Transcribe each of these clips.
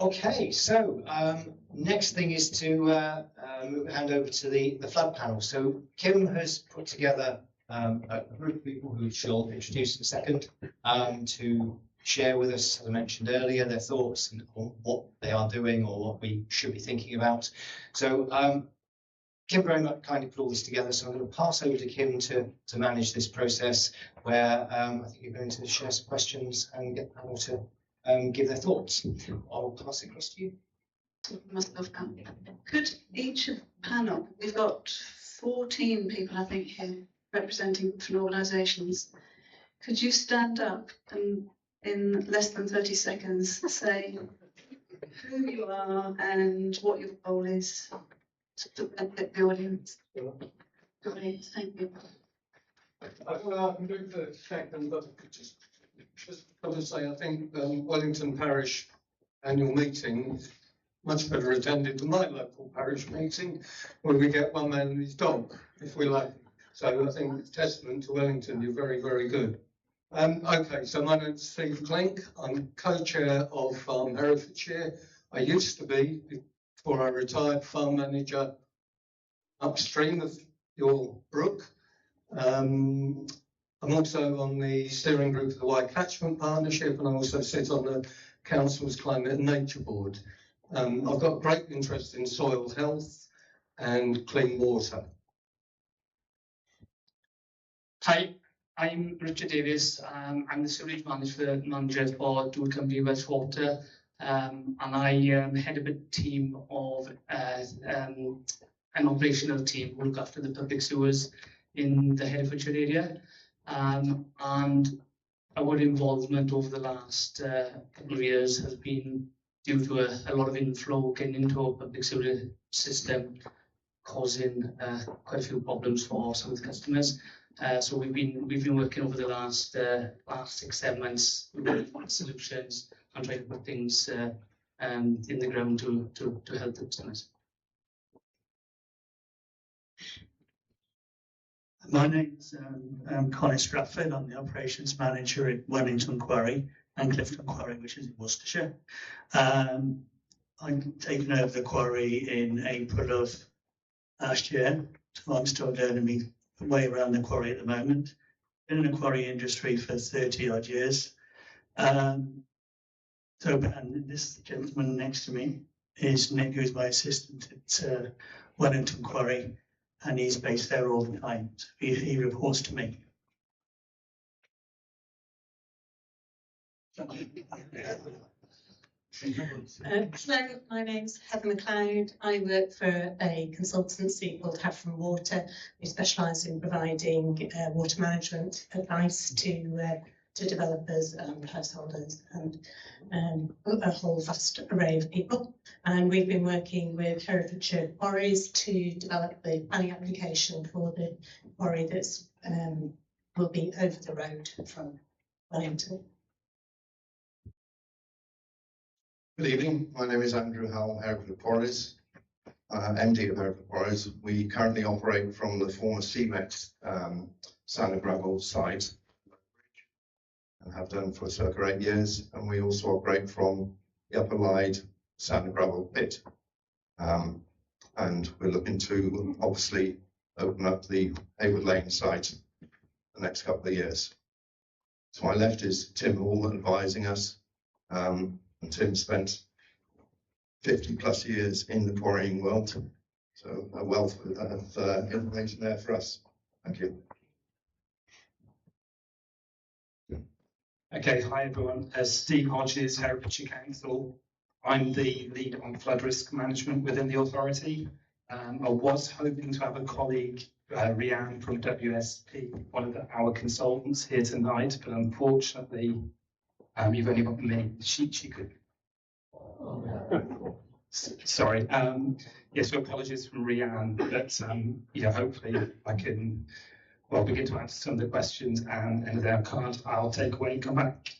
Okay, so next thing is to hand over to the flood panel. So Kim has put together a group of people who she'll introduce in a second to share with us, as I mentioned earlier, their thoughts on what they are doing or what we should be thinking about. So Kim very much kindly put all this together, so I'm going to pass over to Kim to manage this process, where I think you're going to share some questions and get the panel to give their thoughts. I'll pass it across to you. Must have come. Could each panel, we've got 14 people, I think, here representing different organisations. Could you stand up and in less than 30 seconds say who you are and what your role is to the audience? Thank you. Well, I can do it for a second, but just got to say, I think Wellington Parish annual meeting is much better attended than my local parish meeting, where we get one man and his dog, if we like. So I think it's testament to Wellington. You're very, very good. Okay, so my name's Steve Clink. I'm co-chair of Farm Herefordshire. I used to be, before I retired, farm manager upstream of your brook. I'm also on the steering group of the White Catchment Partnership, and I also sit on the Council's Climate and Nature Board. I've got a great interest in soil health and clean water. Hi, I'm Richard Davies. I'm the sewage manager for Dŵr Cymru Westwater, and I head up a team of an operational team who look after the public sewers in the Herefordshire area. And our involvement over the last couple of years has been due to a lot of inflow getting into our public sewer system, causing quite a few problems for some of the customers. So we've been working over the last 6-7 months with solutions and trying to put things in the ground to help the customers. My name's Colin Stratford. I'm the operations manager at Wellington Quarry and Clifton Quarry, which is in Worcestershire. I've taken over the quarry in April of last year, so I'm still learning my way around the quarry at the moment. Been in the quarry industry for 30 odd years. And this gentleman next to me is Nick, who's my assistant at Wellington Quarry, and he's based there all the time. So he reports to me. Hello, my name's Heather McLeod. I work for a consultancy called Have Water. We specialise in providing water management advice to developers and householders and a whole vast array of people. And we've been working with Herefordshire Quarries to develop the planning application for the quarry that's will be over the road from Wellington. Good evening, my name is Andrew Howell, Hereford Quarries, MD of Hereford Quarries. We currently operate from the former CMEX sand and gravel site and have done for circa 8 years, and we also operate from the Upper Lyde sand and gravel pit. And we're looking to obviously open up the Haywood Lane site the next couple of years. To my left is Tim Hall advising us. And Tim spent 50 plus years in the quarrying world, so a wealth of information there for us. Thank you. Okay, hi everyone. Steve Hodges, Herefordshire Council. I'm the lead on flood risk management within the authority. I was hoping to have a colleague, Rhiannon from WSP, one of our consultants here tonight, but unfortunately, you've only got me. She could. Sorry. Yes, so apologies from Rhiannon, but hopefully I can begin to answer some of the questions, and if I can't, I'll take away and come back.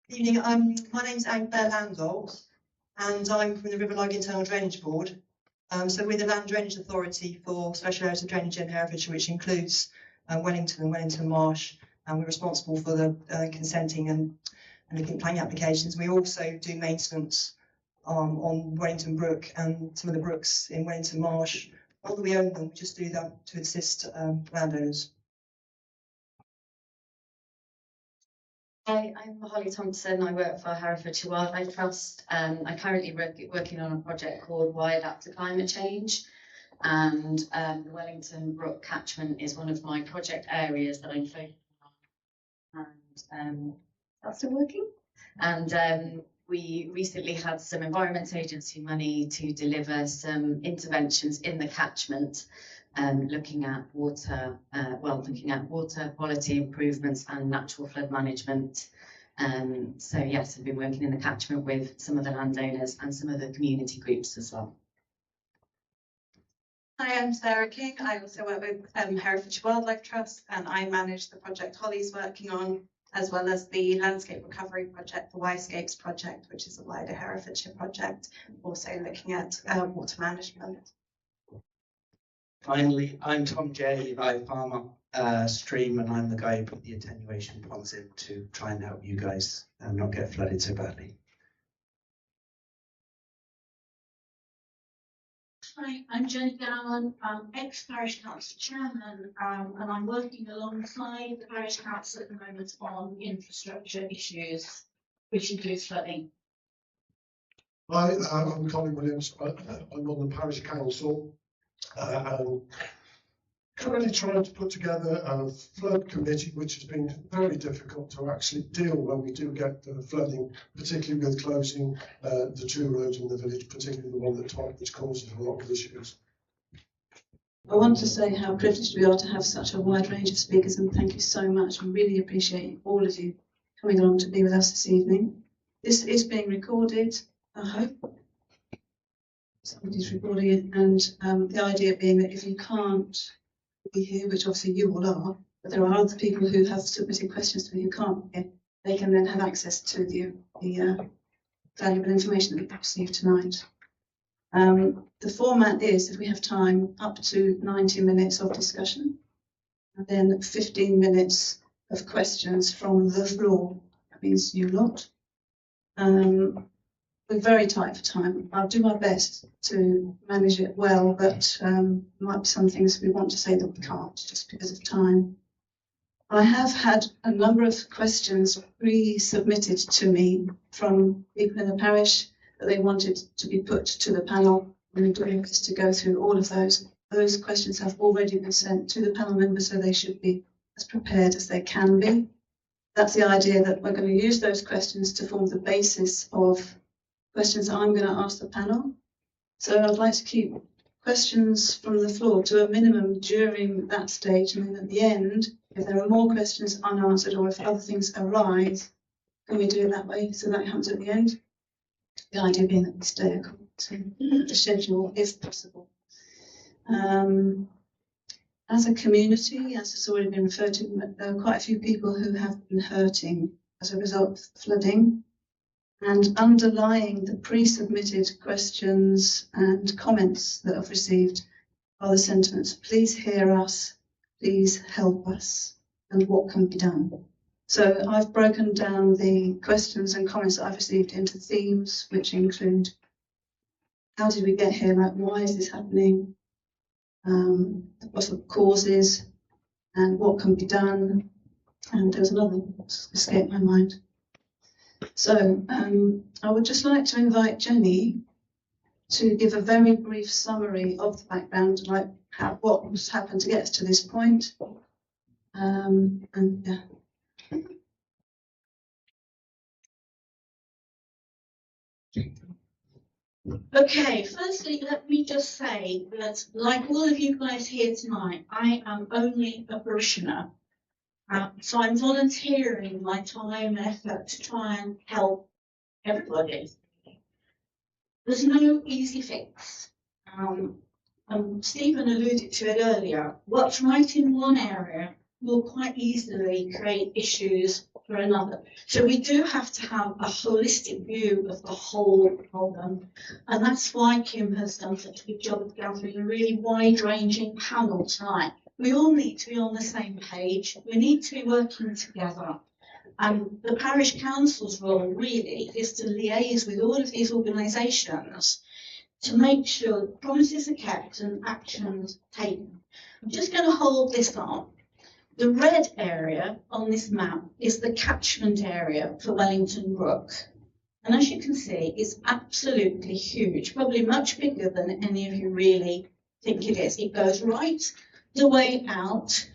Good evening. My name's Anne-Claire Landolt, and I'm from the River Lyke Internal Drainage Board. So we're the Land Drainage Authority for special areas of drainage in Herefordshire, which includes Wellington and Wellington Marsh, and we're responsible for the consenting and and looking at planning applications. We also do maintenance on Wellington Brook and some of the brooks in Wellington Marsh. Not that we own them, we just do that to assist landowners. Hi, I'm Holly Thompson. I work for Herefordshire Wildlife Trust. I'm currently working on a project called Why Adapt to Climate Change. And the Wellington Brook catchment is one of my project areas that I'm focusing on. And that's still working. And we recently had some Environment Agency money to deliver some interventions in the catchment, looking at water quality improvements and natural flood management. So yes, I've been working in the catchment with some of the landowners and some of the community groups as well. Hi, I'm Sarah King. I also work with Herefordshire Wildlife Trust, and I manage the project Holly's working on, as well as the landscape recovery project, the Yscapes project, which is a wider Herefordshire project, also looking at water management. Finally, I'm Tom J. I farm up stream, and I'm the guy who put the attenuation ponds in to try and help you guys not get flooded so badly. Hi, I'm Jenny Gowan, ex-parish council chairman, and I'm working alongside the parish council at the moment on infrastructure issues, which includes flooding. Hi, I'm Colin Williams. I'm on the parish council and currently trying to put together a flood committee, which has been very difficult to actually deal when we do get the flooding, particularly with closing the two roads in the village, particularly the one at the top, which causes a lot of issues. I want to say how privileged we are to have such a wide range of speakers, and thank you so much. I really appreciate all of you coming along to be with us this evening. This is being recorded, I hope. Somebody's recording it, and the idea being that if you can't be here, which obviously you all are, but there are other people who have submitted questions to me who can't be here, they can then have access to the valuable information that we've received tonight. The format is, if we have time, up to 90 minutes of discussion, and then 15 minutes of questions from the floor. That means you lot. We're very tight for time. I'll do my best to manage it well, but might be some things we want to say that we can't just because of time. I have had a number of questions pre-submitted to me from people in the parish that they wanted to be put to the panel. And we're doing this to go through all of those. Those questions have already been sent to the panel members, so they should be as prepared as they can be. That's the idea, that we're going to use those questions to form the basis of questions I'm going to ask the panel. So I'd like to keep questions from the floor to a minimum during that stage, and then at the end, if there are more questions unanswered or if other things arise, can we do it that way so that happens at the end? The idea being that we stay according to the schedule if possible. As a community, as has already been referred to, there are quite a few people who have been hurting as a result of flooding. And underlying the pre-submitted questions and comments that I've received are the sentiments: please hear us, please help us, and what can be done. So I've broken down the questions and comments that I've received into themes, which include how did we get here, like why is this happening, the possible causes, and what can be done. And there's another that's escaped my mind. So I would just like to invite Jenny to give a very brief summary of the background, like what has happened to get us to this point. And yeah. Okay, firstly, let me just say that, like all of you guys here tonight, I am only a parishioner. So I'm volunteering my time and effort to try and help everybody. There's no easy fix. Stephen alluded to it earlier. What's right in one area will quite easily create issues for another. So we do have to have a holistic view of the whole problem. And that's why Kim has done such a good job of gathering a really wide-ranging panel tonight. We all need to be on the same page. We need to be working together. And the parish council's role really is to liaise with all of these organisations to make sure promises are kept and actions taken. I'm just going to hold this up. The red area on this map is the catchment area for Wellington Brook. And as you can see, it's absolutely huge, probably much bigger than any of you really think it is. It goes right the way out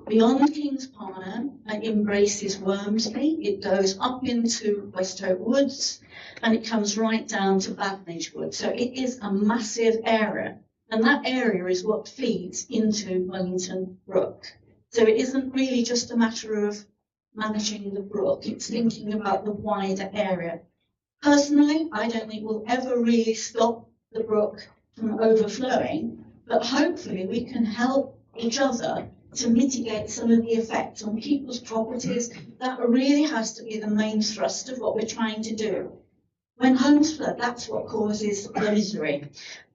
beyond King's Parnham and embraces Wormsley. It goes up into Westhope Woods and it comes right down to Badnage Wood. So it is a massive area, and that area is what feeds into Wellington Brook. So it isn't really just a matter of managing the brook, it's thinking about the wider area. Personally, I don't think we'll ever really stop the brook from overflowing, but hopefully we can help each other to mitigate some of the effects on people's properties. That really has to be the main thrust of what we're trying to do. When homes flood, that's what causes the misery.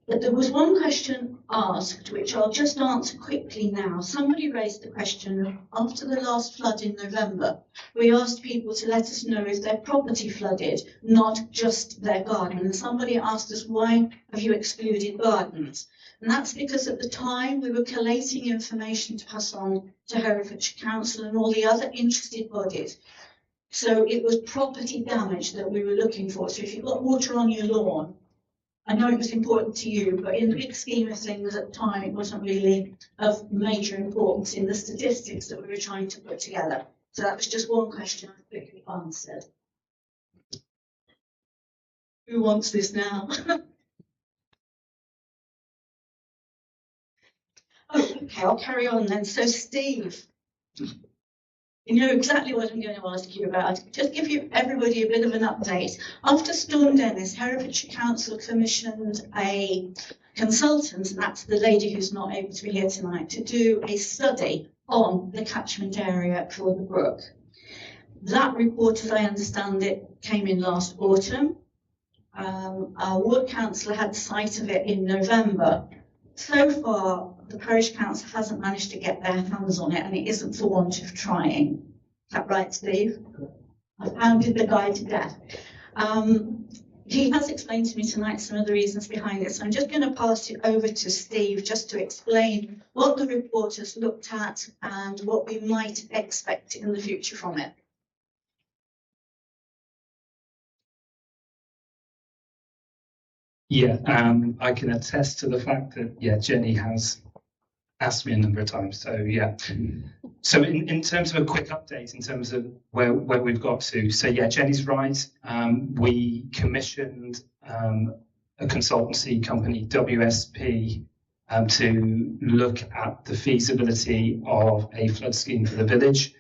But there was one question asked, which I'll just answer quickly now. Somebody raised the question after the last flood in November. We asked people to let us know if their property flooded, not just their garden. And somebody asked us, why have you excluded gardens? And that's because at the time we were collating information to pass on to Herefordshire Council and all the other interested bodies. So it was property damage that we were looking for. So if you've got water on your lawn, I know it was important to you, but in the big scheme of things at the time, it wasn't really of major importance in the statistics that we were trying to put together. So that was just one question I quickly answered. Who wants this now? Oh, okay, I'll carry on then. So Steve, you know exactly what I'm going to ask you about. Just give you everybody a bit of an update. After Storm Dennis, Herefordshire Council commissioned a consultant, and that's the lady who's not able to be here tonight, to do a study on the catchment area for the brook. That report, as I understand it, came in last autumn. Our ward councillor had sight of it in November. So far, the parish council hasn't managed to get their hands on it, and it isn't for want of trying. Is that right, Steve? I've pounded the guy to death. He has explained to me tonight some of the reasons behind it, so I'm just going to pass it over to Steve just to explain what the report has looked at and what we might expect in the future from it. Yeah, I can attest to the fact that, yeah, Jenny has asked me a number of times. So, yeah. So in terms of a quick update, in terms of where we've got to. So, yeah, Jenny's right. We commissioned a consultancy company, WSP, to look at the feasibility of a flood scheme for the village.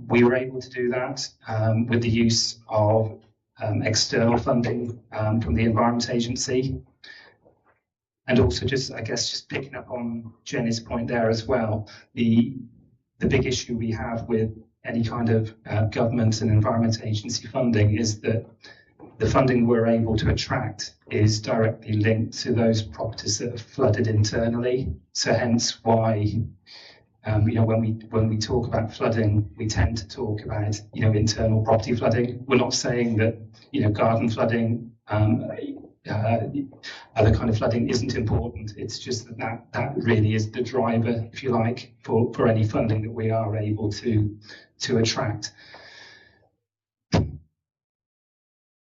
We were able to do that with the use of external funding from the Environment Agency. And also just picking up on Jenny's point there as well, the big issue we have with any kind of government and Environment Agency funding is that the funding we're able to attract is directly linked to those properties that have flooded internally. So hence why when we talk about flooding, we tend to talk about, internal property flooding. We're not saying that, garden flooding, other kind of flooding isn't important. It's just that really is the driver, if you like, for any funding that we are able to attract.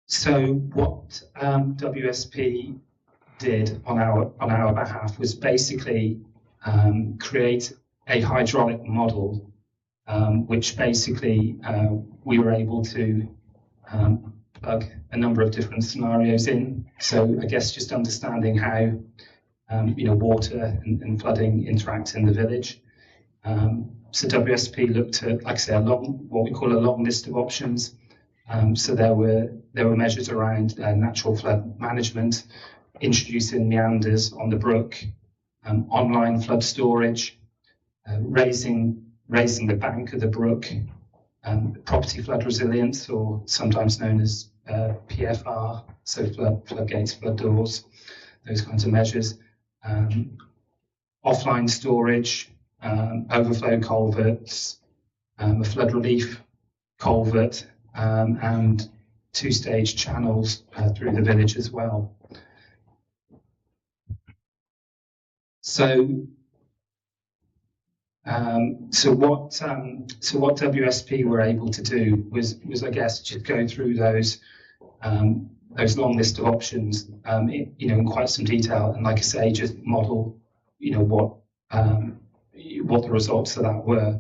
So what WSP did on our behalf was basically create a hydraulic model, which basically we were able to plug a number of different scenarios in. So I guess just understanding how water and flooding interact in the village. So WSP looked at, like I say, what we call a long list of options. So there were measures around natural flood management, introducing meanders on the brook, online flood storage, raising the bank of the brook, property flood resilience, or sometimes known as PFR, so floodgates, flood doors, those kinds of measures, offline storage, overflow culverts, a flood relief culvert, and two-stage channels through the village as well. So what WSP were able to do was I guess just go through those long list of options, in quite some detail, and like I say, just model, what the results of that were.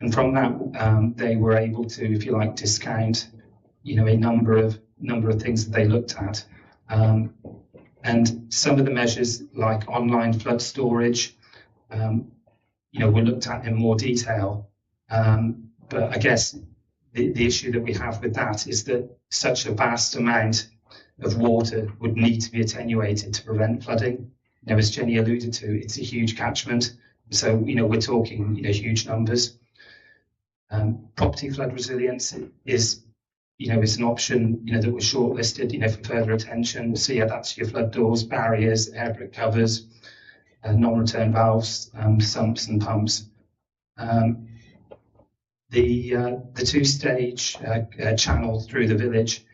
And from that, they were able to, if you like, discount, a number of things that they looked at. And some of the measures, like online flood storage, were looked at in more detail. But I guess the issue that we have with that is that such a vast amount of water would need to be attenuated to prevent flooding. As Jenny alluded to, it's a huge catchment. So, we're talking, huge numbers. Property flood resilience is an option, that was shortlisted, for further attention. So yeah, that's your flood doors, barriers, air brick covers, non-return valves, sumps and pumps. The two-stage channel through the village,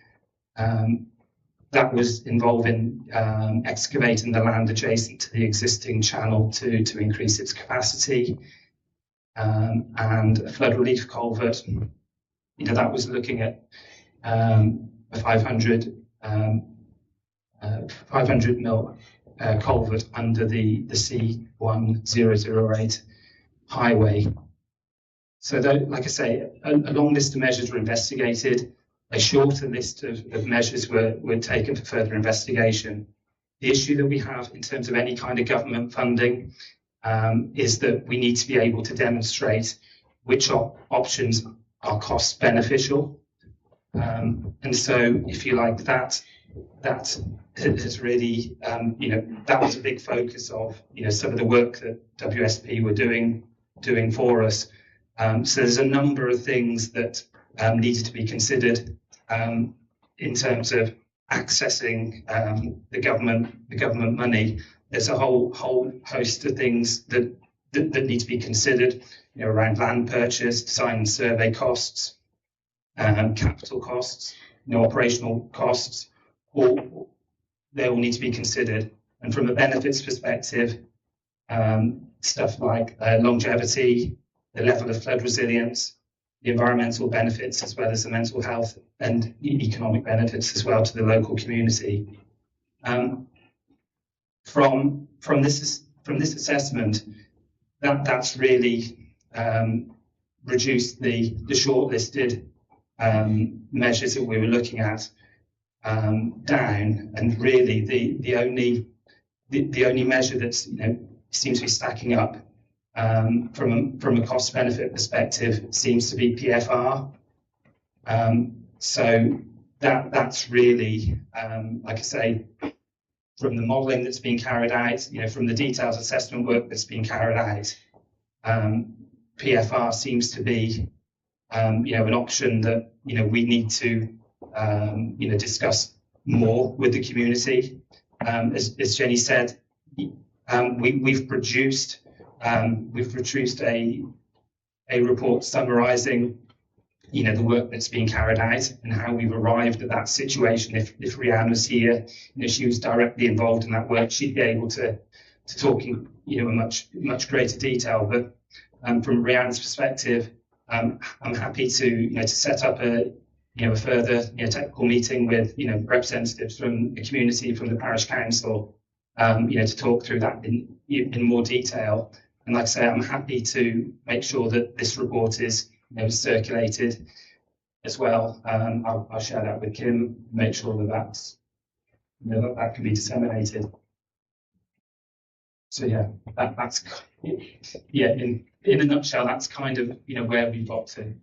that was involving excavating the land adjacent to the existing channel to increase its capacity, and a flood relief culvert. That was looking at a 500 mil culvert under the C1008 highway. So, like I say, a long list of measures were investigated. A shorter list of measures were taken for further investigation. The issue that we have in terms of any kind of government funding is that we need to be able to demonstrate which options are cost beneficial. And so, if you like, that has really, that was a big focus of, some of the work that WSP were doing for us. So there's a number of things that needed to be considered in terms of accessing the government money. There's a whole host of things that need to be considered, around land purchase, design and survey costs, capital costs, operational costs. They all need to be considered. And from a benefits perspective, stuff like longevity, the level of flood resilience, the environmental benefits, as well as the mental health and economic benefits as well to the local community. From this assessment, that's really reduced the shortlisted measures that we were looking at down, and really the only measure that's seems to be stacking up from a cost benefit perspective seems to be PFR. So that's really, like I say, from the modelling that's been carried out, from the detailed assessment work that's been carried out, PFR seems to be, an option that we need to, discuss more with the community. As Jenny said, we've produced a report summarising, the work that's been carried out and how we've arrived at that situation. If Rhiannon was here, she was directly involved in that work, she'd be able to talk in, a much greater detail. But from Rhiannon's perspective, I'm happy to set up a further technical meeting with representatives from the community, from the parish council, to talk through that in more detail. And like I say, I'm happy to make sure that this report is circulated as well. I'll share that with Kim, make sure that that can be disseminated. So yeah, that's in a nutshell, that's kind of where we got to.